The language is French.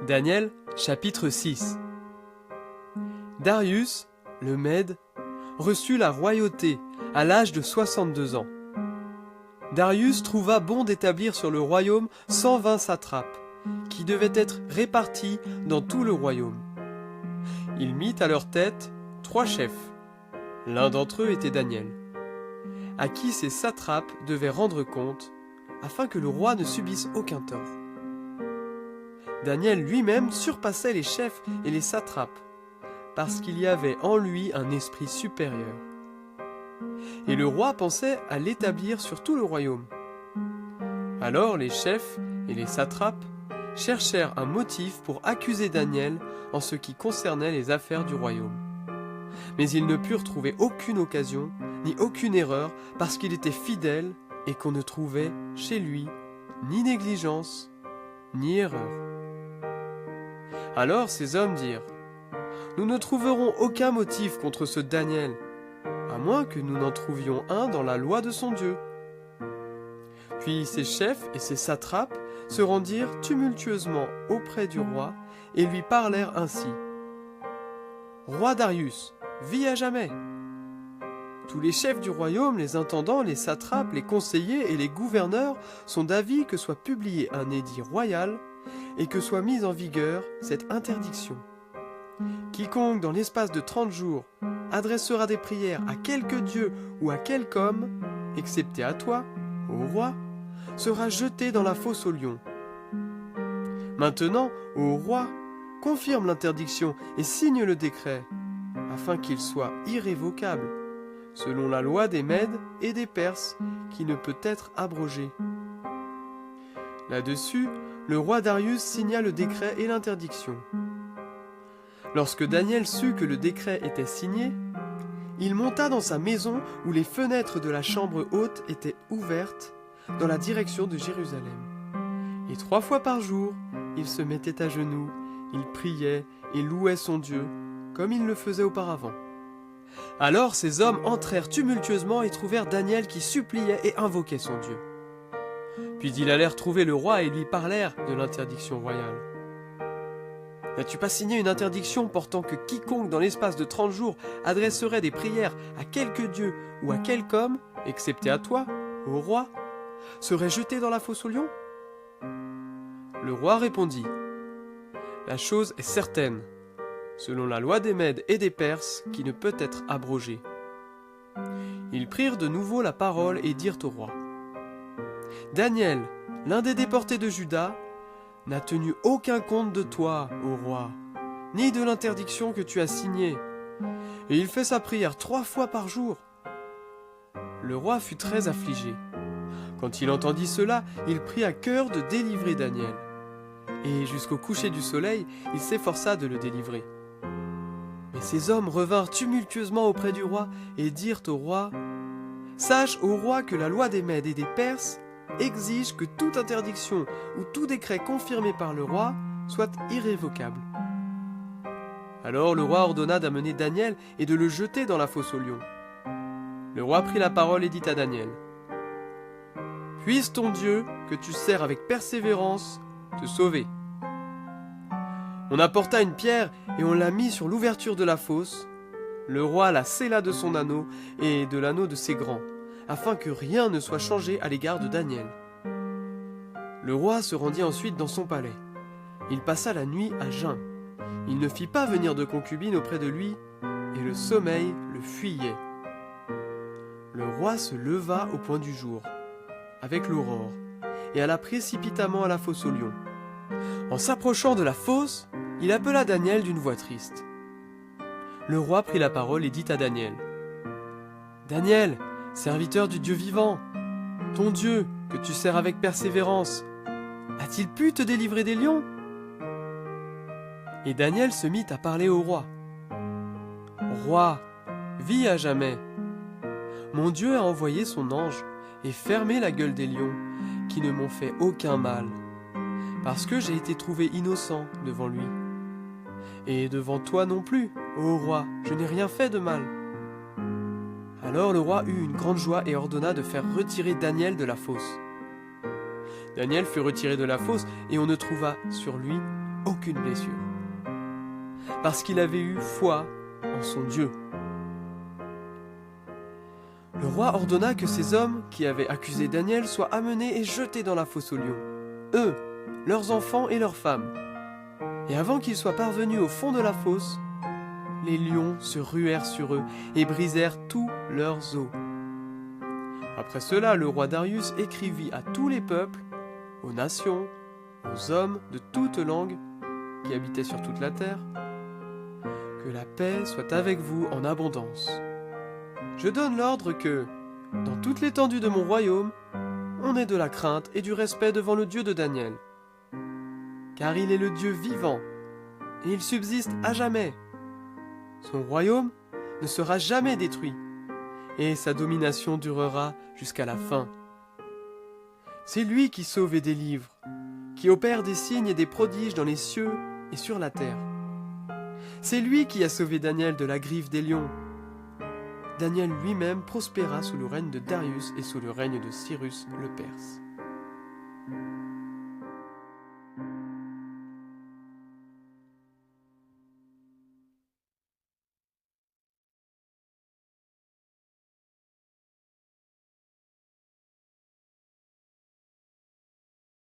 Daniel, chapitre 6. Darius, le Mède, reçut la royauté à l'âge de 62 ans. Darius trouva bon d'établir sur le royaume 120 satrapes, qui devaient être répartis dans tout le royaume. Il mit à leur tête 3 chefs. L'un d'entre eux était Daniel, à qui ces satrapes devaient rendre compte, afin que le roi ne subisse aucun tort. Daniel lui-même surpassait les chefs et les satrapes, parce qu'il y avait en lui un esprit supérieur. Et le roi pensait à l'établir sur tout le royaume. Alors les chefs et les satrapes cherchèrent un motif pour accuser Daniel en ce qui concernait les affaires du royaume. Mais ils ne purent trouver aucune occasion, ni aucune erreur, parce qu'il était fidèle et qu'on ne trouvait chez lui ni négligence, ni erreur. Alors ces hommes dirent : « Nous ne trouverons aucun motif contre ce Daniel, à moins que nous n'en trouvions un dans la loi de son Dieu. » Puis ces chefs et ces satrapes se rendirent tumultueusement auprès du roi et lui parlèrent ainsi : « Roi Darius, vis à jamais ! Tous les chefs du royaume, les intendants, les satrapes, les conseillers et les gouverneurs sont d'avis que soit publié un édit royal et que soit mise en vigueur cette interdiction. Quiconque dans l'espace de 30 jours adressera des prières à quelque dieu ou à quelque homme, excepté à toi, ô roi, sera jeté dans la fosse aux lions. Maintenant, ô roi, confirme l'interdiction et signe le décret, afin qu'il soit irrévocable, selon la loi des Mèdes et des Perses, qui ne peut être abrogée. » Là-dessus, le roi Darius signa le décret et l'interdiction. Lorsque Daniel sut que le décret était signé, il monta dans sa maison où les fenêtres de la chambre haute étaient ouvertes dans la direction de Jérusalem. Et 3 fois par jour, il se mettait à genoux, il priait et louait son Dieu, comme il le faisait auparavant. Alors ces hommes entrèrent tumultueusement et trouvèrent Daniel qui suppliait et invoquait son Dieu. Puis ils allèrent trouver le roi et lui parlèrent de l'interdiction royale. « N'as-tu pas signé une interdiction portant que quiconque dans l'espace de 30 jours adresserait des prières à quelque dieu ou à quelque homme, excepté à toi, ô roi, serait jeté dans la fosse aux lions ?» Le roi répondit : « La chose est certaine, selon la loi des Mèdes et des Perses, qui ne peut être abrogée. » Ils prirent de nouveau la parole et dirent au roi : « Daniel, l'un des déportés de Juda, n'a tenu aucun compte de toi, ô roi, ni de l'interdiction que tu as signée, et il fait sa prière 3 fois par jour. » Le roi fut très affligé. Quand il entendit cela, il prit à cœur de délivrer Daniel. Et jusqu'au coucher du soleil, il s'efforça de le délivrer. Mais ces hommes revinrent tumultueusement auprès du roi et dirent au roi : « Sache, ô roi, que la loi des Mèdes et des Perses exige que toute interdiction ou tout décret confirmé par le roi soit irrévocable. » Alors le roi ordonna d'amener Daniel et de le jeter dans la fosse aux lions. Le roi prit la parole et dit à Daniel : « Puisse ton Dieu, que tu sers avec persévérance, te sauver. » On apporta une pierre et on la mit sur l'ouverture de la fosse. Le roi la scella de son anneau et de l'anneau de ses grands, afin que rien ne soit changé à l'égard de Daniel. Le roi se rendit ensuite dans son palais. Il passa la nuit à jeun. Il ne fit pas venir de concubine auprès de lui, et le sommeil le fuyait. Le roi se leva au point du jour, avec l'aurore, et alla précipitamment à la fosse aux lions. En s'approchant de la fosse, il appela Daniel d'une voix triste. Le roi prit la parole et dit à Daniel : « Daniel, serviteur du Dieu vivant, ton Dieu, que tu sers avec persévérance, a-t-il pu te délivrer des lions ?» Et Daniel se mit à parler au roi. « Roi, vis à jamais. Mon Dieu a envoyé son ange et fermé la gueule des lions, qui ne m'ont fait aucun mal, parce que j'ai été trouvé innocent devant lui. Et devant toi non plus, ô roi, je n'ai rien fait de mal. » Alors le roi eut une grande joie et ordonna de faire retirer Daniel de la fosse. Daniel fut retiré de la fosse et on ne trouva sur lui aucune blessure, parce qu'il avait eu foi en son Dieu. Le roi ordonna que ces hommes qui avaient accusé Daniel soient amenés et jetés dans la fosse aux lions, eux, leurs enfants et leurs femmes. Et avant qu'ils soient parvenus au fond de la fosse, les lions se ruèrent sur eux et brisèrent tous leurs os. Après cela, le roi Darius écrivit à tous les peuples, aux nations, aux hommes de toute langue qui habitaient sur toute la terre, que la paix soit avec vous en abondance. Je donne l'ordre que, dans toute l'étendue de mon royaume, on ait de la crainte et du respect devant le Dieu de Daniel. Car il est le Dieu vivant, et il subsiste à jamais. Son royaume ne sera jamais détruit, et sa domination durera jusqu'à la fin. C'est lui qui sauve et délivre, qui opère des signes et des prodiges dans les cieux et sur la terre. C'est lui qui a sauvé Daniel de la griffe des lions. Daniel lui-même prospéra sous le règne de Darius et sous le règne de Cyrus le Perse.